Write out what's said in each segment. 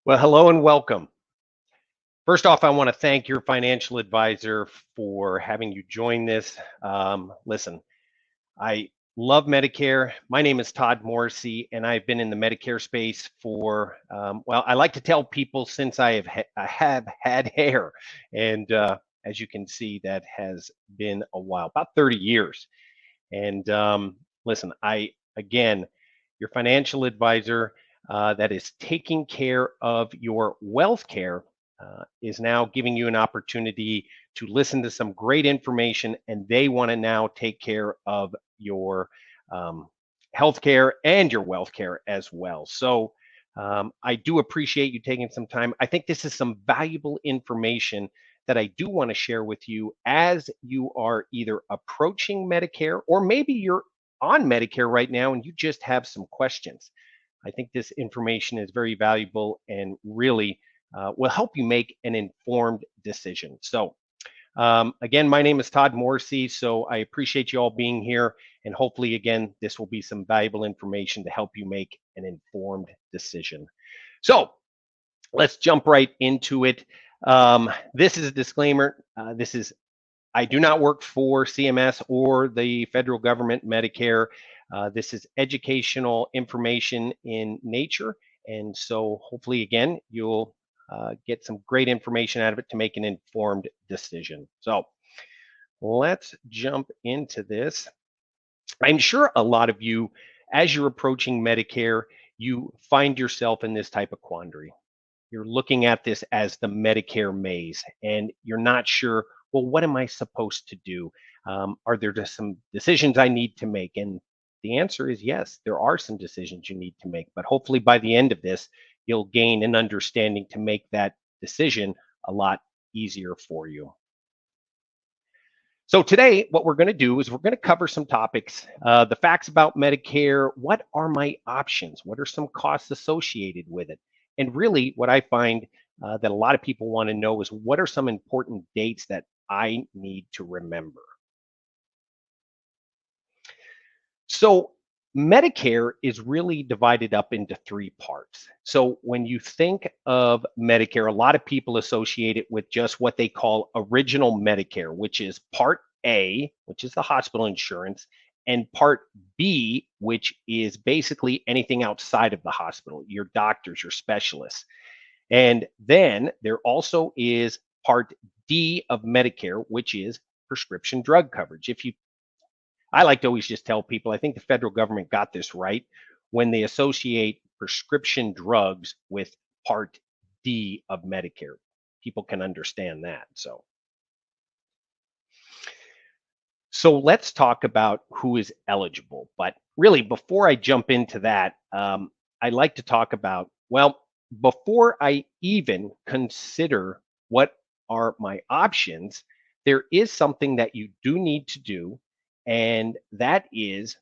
Well, hello and welcome. First off, I want to thank your financial advisor for having you join this. Listen, I love Medicare. My name is Todd Morrissey, and I've been in the Medicare space for, well, I like to tell people since I have had hair. And as you can see, that has been a while, about 30 years. And listen, again, your financial advisor that is taking care of your wealth care is now giving you an opportunity to listen to some great information, and they want to now take care of your health care and your wealth care as well. So I do appreciate you taking some time. I think this is some valuable information that I do want to share with you as you are either approaching Medicare or maybe you're on Medicare right now and you just have some questions. I think this information is very valuable and really will help you make an informed decision. So, again, my name is Todd Morrissey, so I appreciate you all being here. And hopefully, again, this will be some valuable information to help you make an informed decision. So, let's jump right into it. This is a disclaimer. I do not work for CMS or the federal government Medicare. This is educational information in nature. And so hopefully, again, you'll get some great information out of it to make an informed decision. So let's jump into this. I'm sure a lot of you, as you're approaching Medicare, you find yourself in this type of quandary. You're looking at this as the Medicare maze, and you're not sure, well, what am I supposed to do? Are there just some decisions I need to make? And the answer is yes, there are some decisions you need to make, but hopefully by the end of this, you'll gain an understanding to make that decision a lot easier for you. So today, what we're going to do is we're going to cover some topics, the facts about Medicare, what are my options, what are some costs associated with it, and really what I find that a lot of people want to know is what are some important dates that I need to remember. So Medicare is really divided up into three parts. So when you think of Medicare, a lot of people associate it with just what they call original Medicare, which is Part A, which is the hospital insurance, and Part B, which is basically anything outside of the hospital, your doctors, your specialists. And then there also is Part D of Medicare, which is prescription drug coverage. I like to always just tell people, I think the federal government got this right when they associate prescription drugs with Part D of Medicare. People can understand that. So let's talk about who is eligible. But really, before I jump into that, I'd like to talk about, well, before I even consider what are my options, there is something that you do need to do, and that is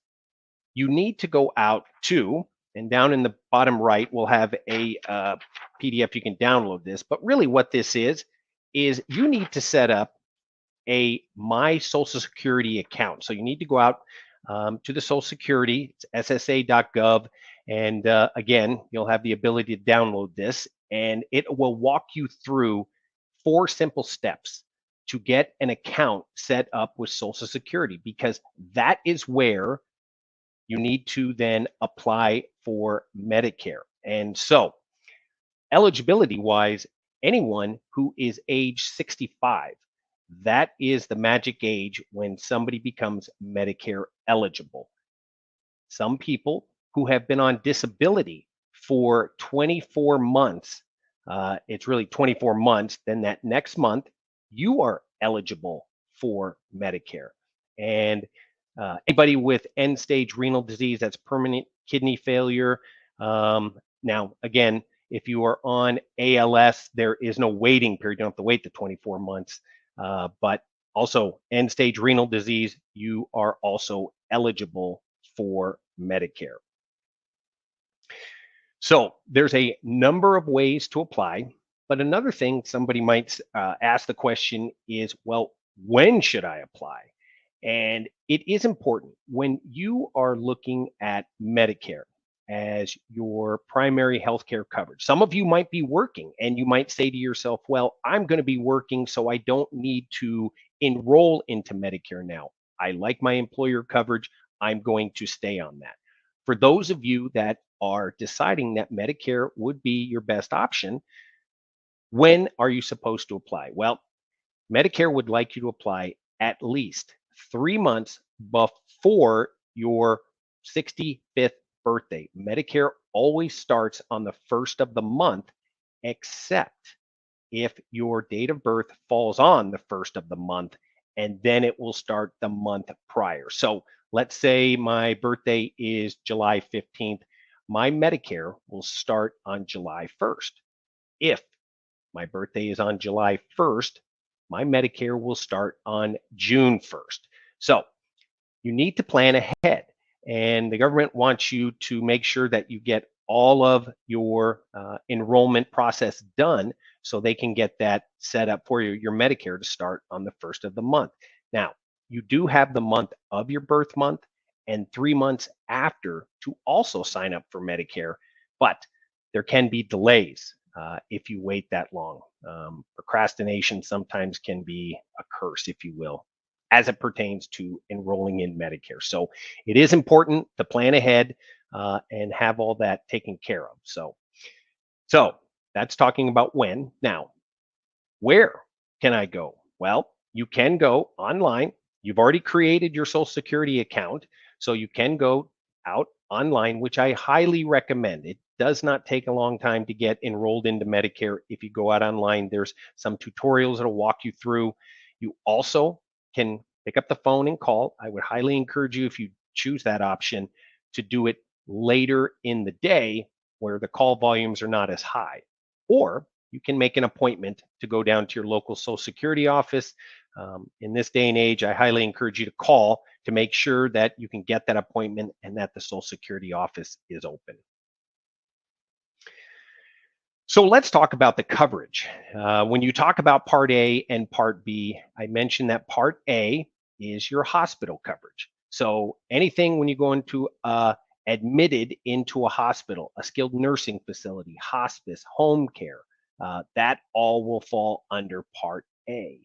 you need to go out to, and down in the bottom right, we'll have a PDF, you can download this, but really what this is you need to set up a My Social Security account. So you need to go out to the Social Security, it's ssa.gov, and again, you'll have the ability to download this, and it will walk you through 4 simple steps to get an account set up with Social Security, because that is where you need to then apply for Medicare. And so, eligibility wise, anyone who is age 65, that is the magic age when somebody becomes Medicare eligible. Some people who have been on disability for 24 months, it's really 24 months, then that next month, you are eligible for Medicare. And anybody with end stage renal disease, that's permanent kidney failure. Now, again, if you are on ALS, there is no waiting period. You don't have to wait the 24 months. But also end stage renal disease, you are also eligible for Medicare. So there's a number of ways to apply. But another thing somebody might ask the question is, well, when should I apply? And it is important when you are looking at Medicare. as your primary healthcare coverage. Some of you might be working and you might say to yourself, well, I'm going to be working, so I don't need to enroll into Medicare now. I like my employer coverage. I'm going to stay on that. For those of you that are deciding that Medicare would be your best option, when are you supposed to apply? Well, Medicare would like you to apply at least 3 months before your 65th birthday. Medicare always starts on the first of the month, except if your date of birth falls on the first of the month, and then it will start the month prior. So let's say my birthday is July 15th. My Medicare will start on July 1st. If my birthday is on July 1st, my Medicare will start on June 1st. So you need to plan ahead, and the government wants you to make sure that you get all of your enrollment process done so they can get that set up for you, your Medicare to start on the first of the month. Now, you do have the month of your birth month and 3 months after to also sign up for Medicare, but there can be delays if you wait that long. Procrastination sometimes can be a curse, if you will, as it pertains to enrolling in Medicare. So it is important to plan ahead and have all that taken care of. So that's talking about when. Now, where can I go? Well, you can go online. You've already created your Social Security account, so you can go out online, which I highly recommend. It does not take a long time to get enrolled into Medicare. If you go out online, there's some tutorials that'll walk you through. You also can pick up the phone and call. I would highly encourage you, if you choose that option, to do it later in the day where the call volumes are not as high. Or you can make an appointment to go down to your local Social Security office. In this day and age, I highly encourage you to call to make sure that you can get that appointment and that the Social Security office is open. So let's talk about the coverage. When you talk about Part A and Part B, I mentioned that Part A is your hospital coverage. So anything when you go into admitted into a hospital, a skilled nursing facility, hospice, home care, that all will fall under Part A.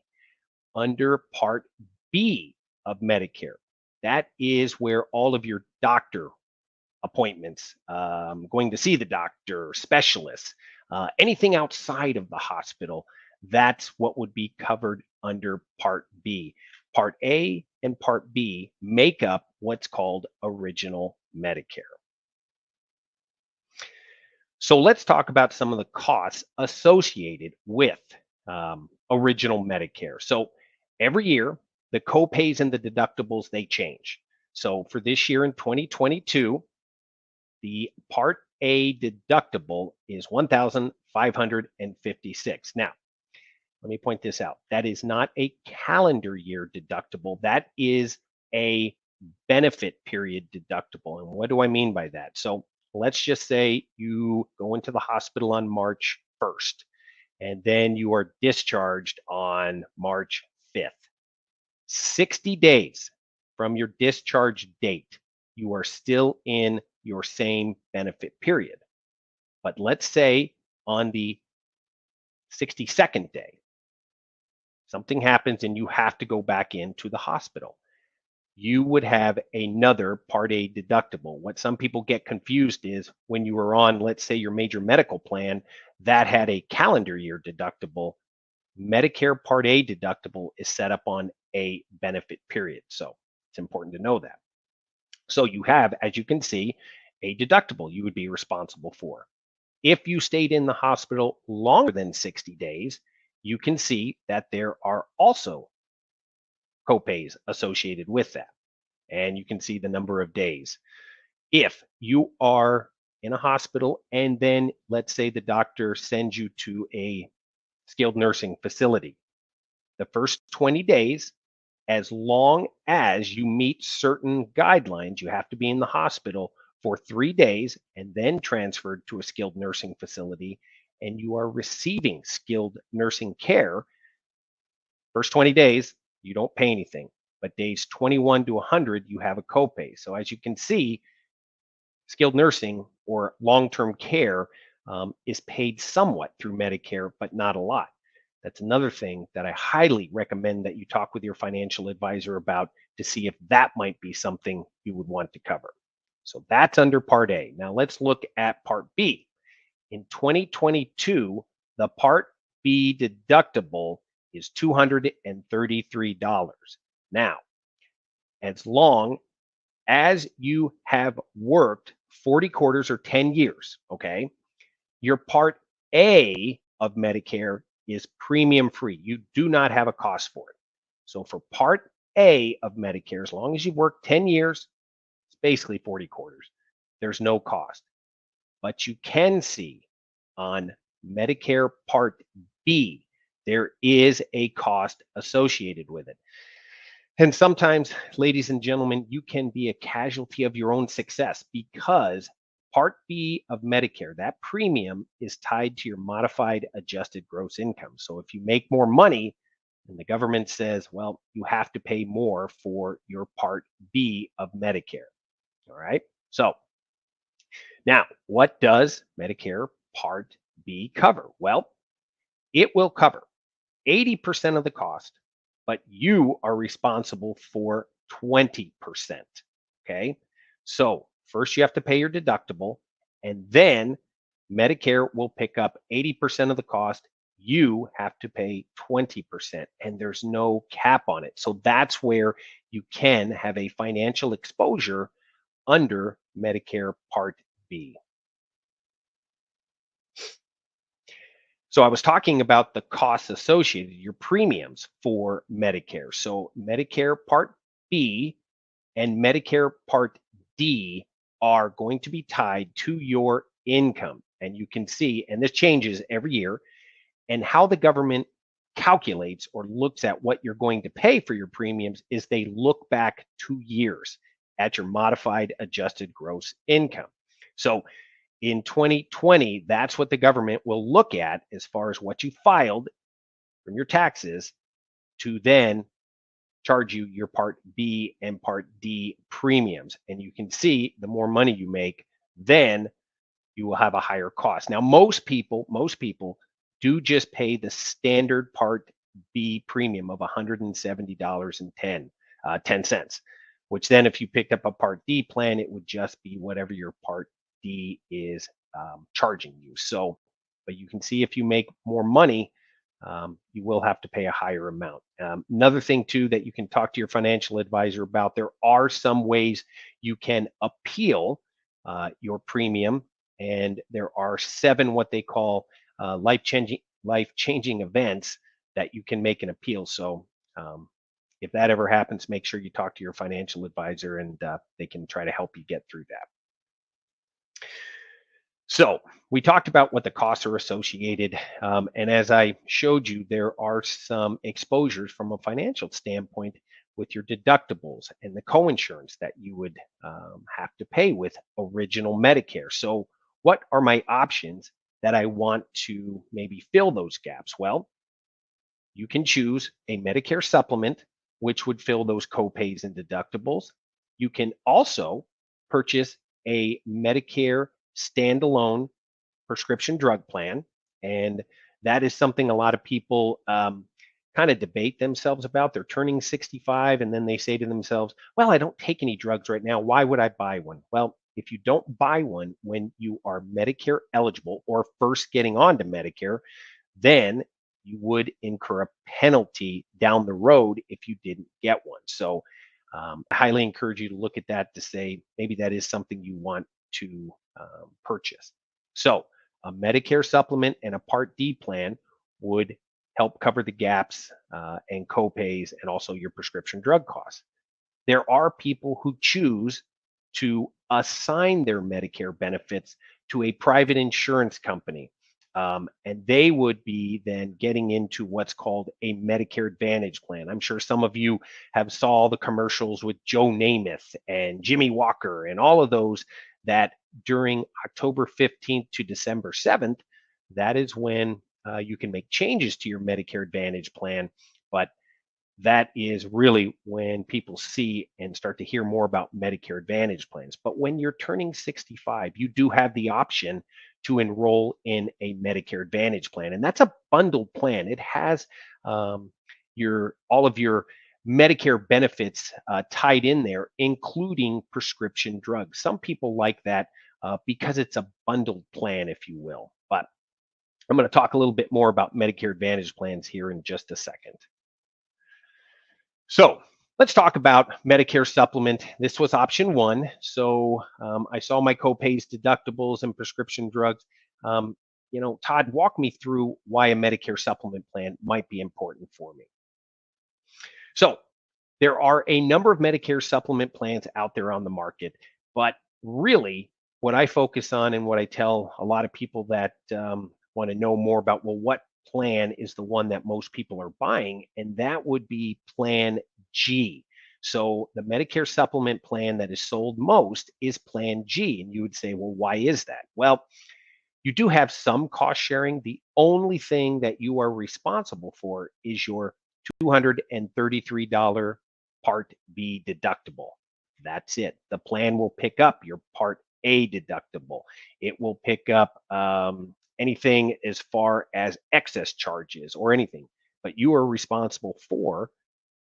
Under Part B of Medicare, that is where all of your doctor appointments, going to see the doctor, specialists, anything outside of the hospital, that's what would be covered under Part B. Part A and Part B make up what's called Original Medicare. So let's talk about some of the costs associated with Original Medicare. So every year, the copays and the deductibles, they change. So for this year in 2022, the Part A deductible is $1,556. Now, let me point this out. That is not a calendar year deductible. That is a benefit period deductible. And what do I mean by that? So let's just say you go into the hospital on March 1st, and then you are discharged on March 5th. 60 days from your discharge date, you are still in your same benefit period. But let's say on the 62nd day, something happens and you have to go back into the hospital. You would have another Part A deductible. What some people get confused is when you were on, let's say, your major medical plan that had a calendar year deductible, Medicare Part A deductible is set up on a benefit period. So it's important to know that. So you have, as you can see, a deductible you would be responsible for. If you stayed in the hospital longer than 60 days, you can see that there are also copays associated with that. And you can see the number of days. If you are in a hospital and then let's say the doctor sends you to a skilled nursing facility, the first 20 days, as long as you meet certain guidelines, you have to be in the hospital for 3 days and then transferred to a skilled nursing facility, and you are receiving skilled nursing care. First 20 days, you don't pay anything, but days 21 to 100, you have a copay. So as you can see, Skilled nursing or long-term care is paid somewhat through Medicare, but not a lot. That's another thing that I highly recommend that you talk with your financial advisor about to see if that might be something you would want to cover. So that's under Part A. Now let's look at Part B. In 2022, the Part B deductible is $233. Now, as long as you have worked 40 quarters or 10 years, okay, your Part A of Medicare is premium free. You do not have a cost for it. So for Part A of Medicare, as long as you've worked 10 years, it's basically 40 quarters. There's no cost. But you can see on Medicare Part B, there is a cost associated with it. And sometimes, ladies and gentlemen, you can be a casualty of your own success because Part B of Medicare, that premium is tied to your modified adjusted gross income. So if you make more money, and the government says, well, you have to pay more for your Part B of Medicare. All right. So now, what does Medicare Part B cover? Well, it will cover 80% of the cost, but you are responsible for 20%. Okay. So first you have to pay your deductible, and then Medicare will pick up 80% of the cost. You have to pay 20%, and there's no cap on it. So that's where you can have a financial exposure under Medicare Part B. So I was talking about the costs associated, your premiums for Medicare. So Medicare Part B and Medicare Part D are going to be tied to your income. And you can see, and this changes every year, and how the government calculates or looks at what you're going to pay for your premiums is they look back 2 years at your modified adjusted gross income. So in 2020, that's what the government will look at as far as what you filed from your taxes to then charge you your Part B and Part D premiums. And you can see the more money you make, then you will have a higher cost. Now, most people do just pay the standard Part B premium of $170.10, which then if you picked up a Part D plan, it would just be whatever your Part D is charging you. So, but you can see if you make more money, you will have to pay a higher amount. Another thing too that you can talk to your financial advisor about, there are some ways you can appeal your premium, and there are 7 what they call life-changing events that you can make an appeal. So if that ever happens, make sure you talk to your financial advisor, and they can try to help you get through that. So we talked about what the costs are associated. And as I showed you, there are some exposures from a financial standpoint with your deductibles and the coinsurance that you would have to pay with original Medicare. So what are my options that I want to maybe fill those gaps? Well, you can choose a Medicare supplement, which would fill those copays and deductibles. You can also purchase a Medicare standalone prescription drug plan. And that is something a lot of people kind of debate themselves about. They're turning 65 and then they say to themselves, well, I don't take any drugs right now. Why would I buy one? Well, if you don't buy one when you are Medicare eligible or first getting onto Medicare, then you would incur a penalty down the road if you didn't get one. So I highly encourage you to look at that to say maybe that is something you want to purchase. So a Medicare supplement and a Part D plan would help cover the gaps and copays and also your prescription drug costs. There are people who choose to assign their Medicare benefits to a private insurance company. And they would be then getting into what's called a Medicare Advantage plan. I'm sure some of you have saw the commercials with Joe Namath and Jimmy Walker and all of those, that during October 15th to December 7th, that is when you can make changes to your Medicare Advantage plan. But that is really when people see and start to hear more about Medicare Advantage plans. But when you're turning 65, you do have the option to enroll in a Medicare Advantage plan, and that's a bundled plan. It has your all of your Medicare benefits tied in there, including prescription drugs. Some people like that because it's a bundled plan, if you will. But I'm going to talk a little bit more about Medicare Advantage plans here in just a second. So let's talk about Medicare supplement. This was option one. So I saw my copays, deductibles, and prescription drugs. Todd, walk me through why a Medicare supplement plan might be important for me. So there are a number of Medicare supplement plans out there on the market, but really what I focus on and what I tell a lot of people that want to know more about, well, what plan is the one that most people are buying? And that would be Plan G. So the Medicare supplement plan that is sold most is Plan G. And you would say, well, why is that? Well, you do have some cost sharing. The only thing that you are responsible for is your $233 Part B deductible. That's it. The plan will pick up your Part A deductible. It will pick up anything as far as excess charges or anything, but you are responsible for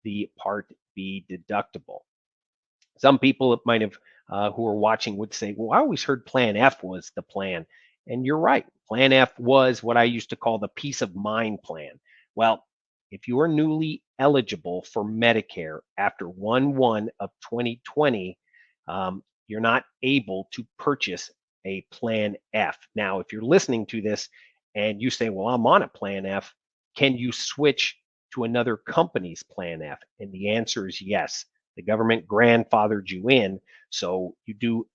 the Part B deductible. Some people might have who are watching would say, well, I always heard Plan F was the plan. And you're right. Plan F was what I used to call the peace of mind plan. Well, if you are newly eligible for Medicare after 1/1 of 2020, you're not able to purchase a Plan F. Now, if you're listening to this and you say, well, I'm on a Plan F, can you switch to another company's Plan F? And the answer is yes. The government grandfathered you in, so you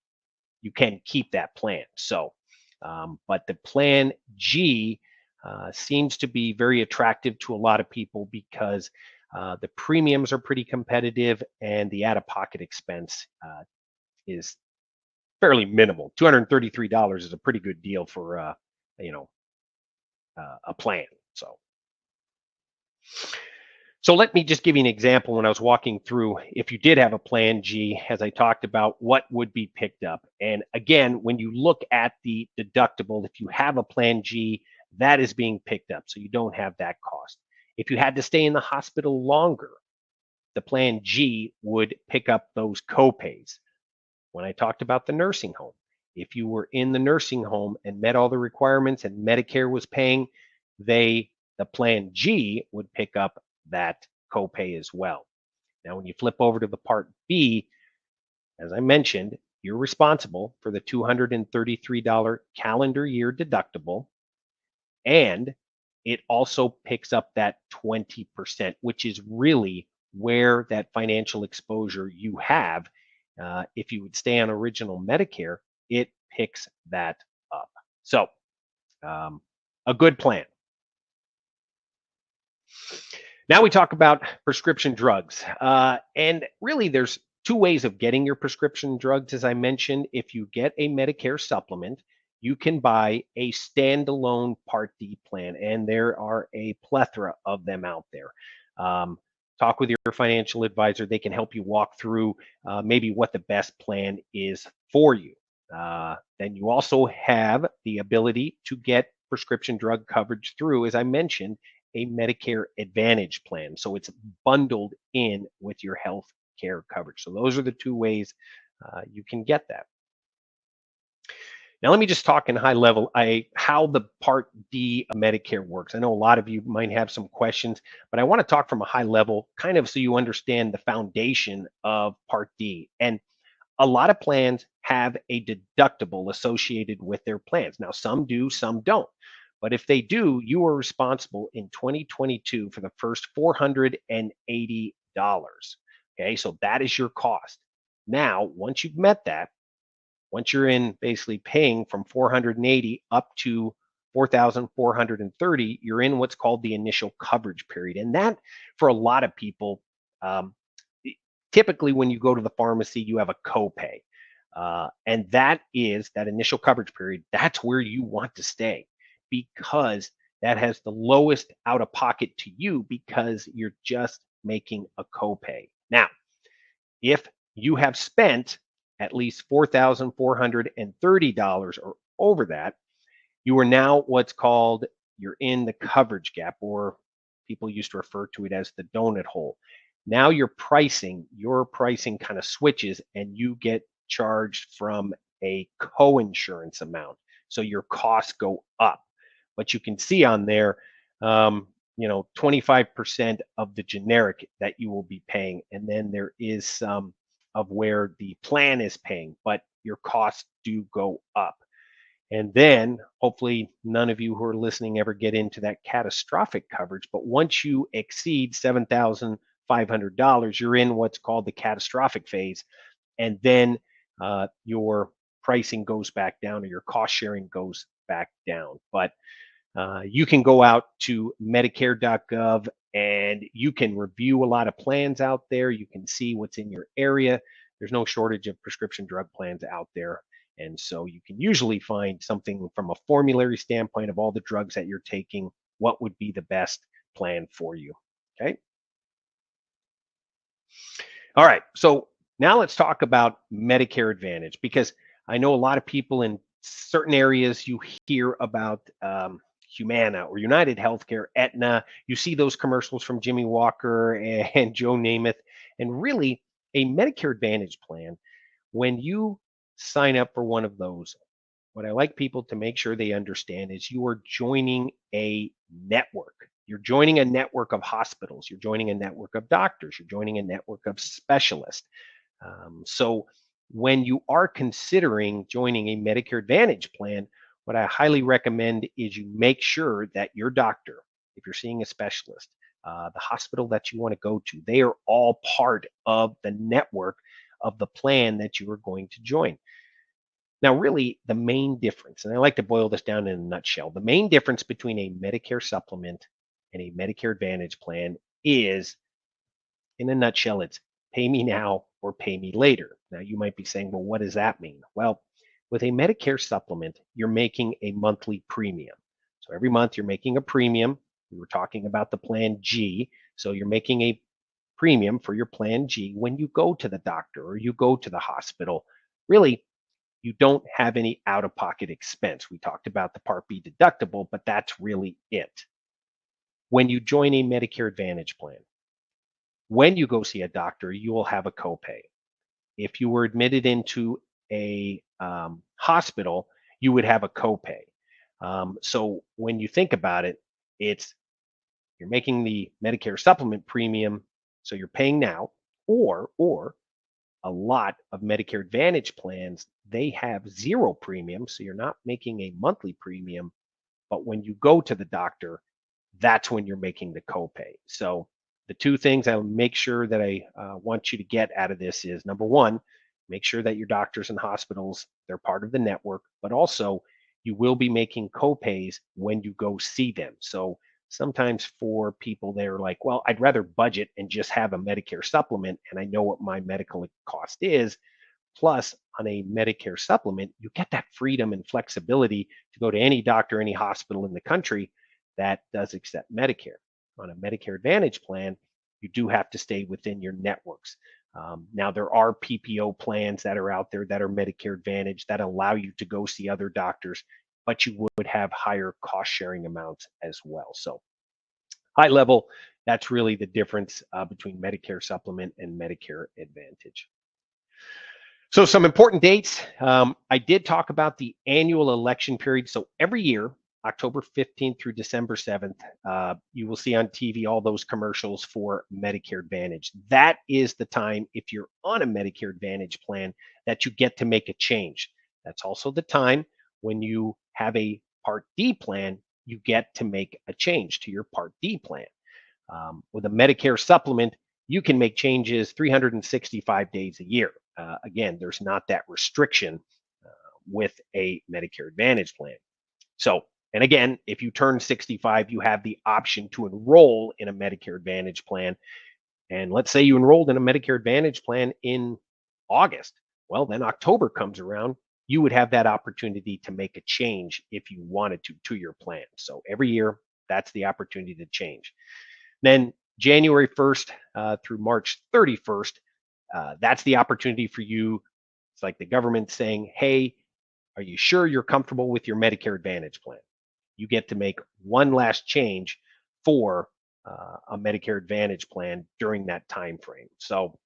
can keep that plan. So, but the Plan G seems to be very attractive to a lot of people because the premiums are pretty competitive and the out-of-pocket expense is fairly minimal. $233 is a pretty good deal for a plan. So let me just give you an example. When I was walking through, if you did have a Plan G, as I talked about, what would be picked up. And again, when you look at the deductible, if you have a Plan G, that is being picked up. So you don't have that cost. If you had to stay in the hospital longer, the Plan G would pick up those copays. When I talked about the nursing home, if you were in the nursing home and met all the requirements and Medicare was paying, the Plan G would pick up that copay as well. Now, when you flip over to the Part B, as I mentioned, you're responsible for the $233 calendar year deductible, and it also picks up that 20%, which is really where that financial exposure you have. If you would stay on original Medicare, it picks that up. So, a good plan. Now we talk about prescription drugs. And really, there's two ways of getting your prescription drugs. As I mentioned, if you get a Medicare supplement, you can buy a standalone Part D plan, and there are a plethora of them out there. Talk with your financial advisor. They can help you walk through maybe what the best plan is for you. Then you also have the ability to get prescription drug coverage through, as I mentioned, a Medicare Advantage plan. So it's bundled in with your health care coverage. So those are the two ways you can get that. Now, let me just talk in high level how the Part D of Medicare works. I know a lot of you might have some questions, but I want to talk from a high level, kind of so you understand the foundation of Part D. And a lot of plans have a deductible associated with their plans. Now, some do, some don't. But if they do, you are responsible in 2022 for the first $480. Okay, so that is your cost. Now, once you've met that, once you're in basically paying from 480 up to 4,430, you're in what's called the initial coverage period. And that, for a lot of people, typically when you go to the pharmacy, you have a copay. And that is that initial coverage period. That's where you want to stay, because that has the lowest out of pocket to you, because you're just making a copay. Now, if you have spent at least $4,430 or over that, you are now what's called you're in the coverage gap, or people used to refer to it as the donut hole. Now your pricing kind of switches and you get charged from a co-insurance amount. So your costs go up. But you can see on there, 25% of the generic that you will be paying. And then there is some of where the plan is paying, but your costs do go up. And then hopefully none of you who are listening ever get into that catastrophic coverage. But once you exceed $7,500, you're in what's called the catastrophic phase. And then your pricing goes back down, or your cost sharing goes back down. But you can go out to Medicare.gov and you can review a lot of plans out there. You can see what's in your area. There's no shortage of prescription drug plans out there. And so you can usually find something from a formulary standpoint of all the drugs that you're taking, what would be the best plan for you. Okay. All right. So now let's talk about Medicare Advantage, because I know a lot of people in certain areas, you hear about Humana or United Healthcare, Aetna. You see those commercials from Jimmy Walker and Joe Namath. And really, a Medicare Advantage plan, when you sign up for one of those, what I like people to make sure they understand is you are joining a network. You're joining a network of hospitals. You're joining a network of doctors. You're joining a network of specialists. So when you are considering joining a Medicare Advantage plan, what I highly recommend is you make sure that your doctor, if you're seeing a specialist, the hospital that you want to go to, they are all part of the network of the plan that you are going to join. Now, really, the main difference, and I like to boil this down in a nutshell, the main difference between a Medicare supplement and a Medicare Advantage plan is, in a nutshell, it's pay me now or pay me later. Now, you might be saying, well, what does that mean? Well, with a Medicare supplement, you're making a monthly premium. So every month you're making a premium. We were talking about the plan G. So you're making a premium for your plan G when you go to the doctor or you go to the hospital. Really, you don't have any out-of-pocket expense. We talked about the Part B deductible, but that's really it. When you join a Medicare Advantage plan, when you go see a doctor, you will have a copay. If you were admitted into a hospital, you would have a copay. So when you think about it, you're making the Medicare supplement premium, so you're paying now, or a lot of Medicare Advantage plans, they have zero premium, so you're not making a monthly premium. But when you go to the doctor, that's when you're making the copay. So the two things I'll make sure that I want you to get out of this is, number one, make sure that your doctors and hospitals, they're part of the network, but also you will be making copays when you go see them. So sometimes for people, they're like, well, I'd rather budget and just have a Medicare supplement and I know what my medical cost is. Plus, on a Medicare supplement, you get that freedom and flexibility to go to any doctor, any hospital in the country that does accept Medicare. On a Medicare Advantage plan, you do have to stay within your networks. Now, there are PPO plans that are out there that are Medicare Advantage that allow you to go see other doctors, but you would have higher cost sharing amounts as well. So high level, that's really the difference between Medicare Supplement and Medicare Advantage. So some important dates. I did talk about the annual election period. So every year, October 15th through December 7th, you will see on TV all those commercials for Medicare Advantage. That is the time, if you're on a Medicare Advantage plan, that you get to make a change. That's also the time when you have a Part D plan, you get to make a change to your Part D plan. With a Medicare supplement, you can make changes 365 days a year. Again, there's not that restriction with a Medicare Advantage plan. So, and again, if you turn 65, you have the option to enroll in a Medicare Advantage plan. And let's say you enrolled in a Medicare Advantage plan in August. Well, then October comes around, you would have that opportunity to make a change if you wanted to your plan. So every year, that's the opportunity to change. Then January 1st through March 31st, that's the opportunity for you. It's like the government saying, hey, are you sure you're comfortable with your Medicare Advantage plan? You get to make one last change for a Medicare Advantage plan during that time frame. So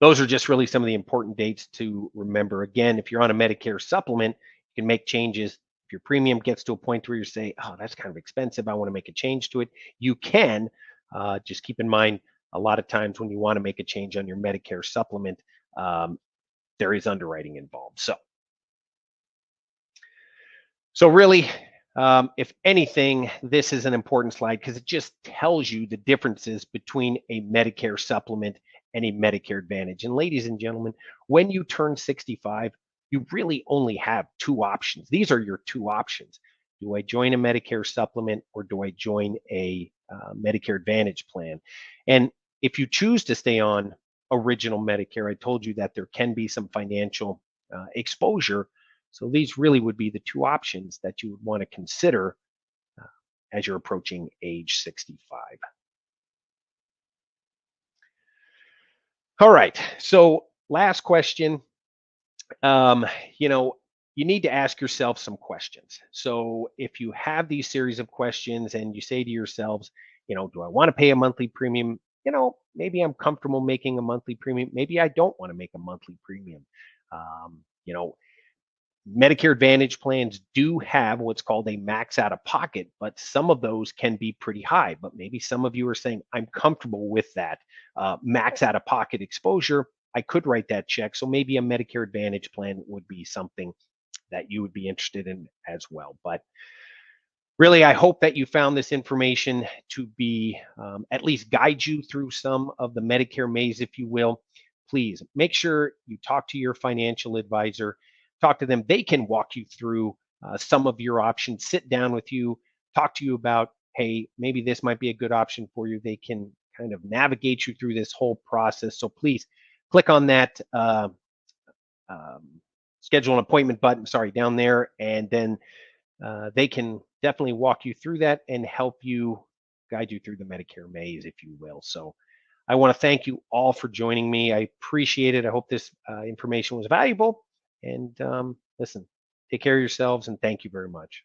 those are just really some of the important dates to remember. Again, if you're on a Medicare supplement, you can make changes. If your premium gets to a point where you say, oh, that's kind of expensive, I want to make a change to it, you can. Just keep in mind, a lot of times when you want to make a change on your Medicare supplement, there is underwriting involved. So really, if anything, this is an important slide because it just tells you the differences between a Medicare supplement and a Medicare Advantage. And ladies and gentlemen, when you turn 65, you really only have two options. These are your two options. Do I join a Medicare supplement or do I join a Medicare Advantage plan? And if you choose to stay on original Medicare, I told you that there can be some financial exposure. So these really would be the two options that you would want to consider as you're approaching age 65. All right. So last question. You know, you need to ask yourself some questions. So if you have these series of questions and you say to yourselves, you know, do I want to pay a monthly premium? You know, maybe I'm comfortable making a monthly premium. Maybe I don't want to make a monthly premium. You know, Medicare Advantage plans do have what's called a max out of pocket, but some of those can be pretty high. But maybe some of you are saying, I'm comfortable with that max out of pocket exposure. I could write that check. So maybe a Medicare Advantage plan would be something that you would be interested in as well. But really, I hope that you found this information to be at least guide you through some of the Medicare maze, if you will. Please make sure you talk to your financial advisor, talk to them. They can walk you through some of your options, sit down with you, talk to you about, hey, maybe this might be a good option for you. They can kind of navigate you through this whole process. So please click on that schedule an appointment button, sorry, down there, and then they can definitely walk you through that and help you guide you through the Medicare maze, if you will. So I want to thank you all for joining me. I appreciate it. I hope this information was valuable. And listen, take care of yourselves and thank you very much.